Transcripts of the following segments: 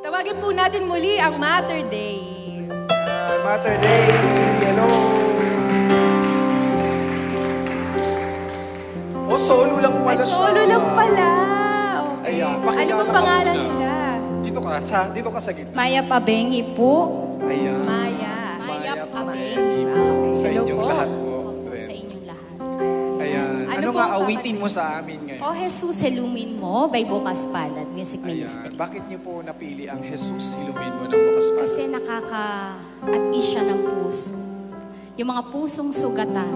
Tawagin po natin muli ang Mater Day. Mater Day, hello! Oh, solo lang pala Ay, siya. solo lang pala. Okay. Ayan, Ano pakilala bang ka pangalan muna. nila? Dito ka sa gitna. Maya Pabengi po. Ayan. Maya. Maya Pabengi Ah, okay. Sa Hello inyong po. lahat po. Opo, sa inyong lahat. Ayan. Ano Ano po nga ang awitin mo sa amin ngayon? O Jesus, Helumin Mo by Bukas Palad Music Ministry. Ayan. Bakit niyo po napili ang Jesus Hilumin mo ng bukas pa? Kasi nakaka-at-ease siya ng puso. Yung mga pusong sugatan,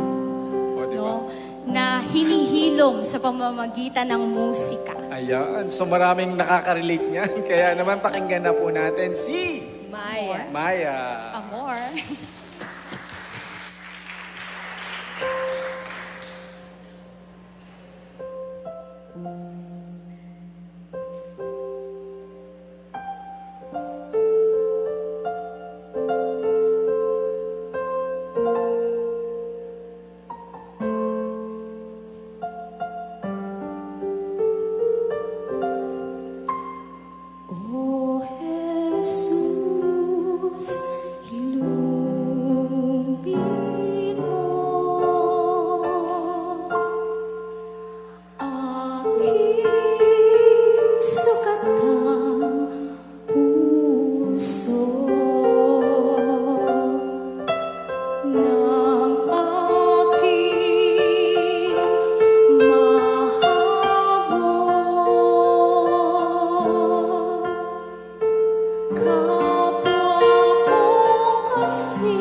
O, di ba? no, na hinihilom sa pamamagitan ng musika. Ayan. So maraming nakaka-relate niyan. Kaya naman pakinggan na po natin si Maya. Maya. Amor. O Jesus, hilumin mo aking sukatang puso ng aking mahabol. Kapwa ko kasi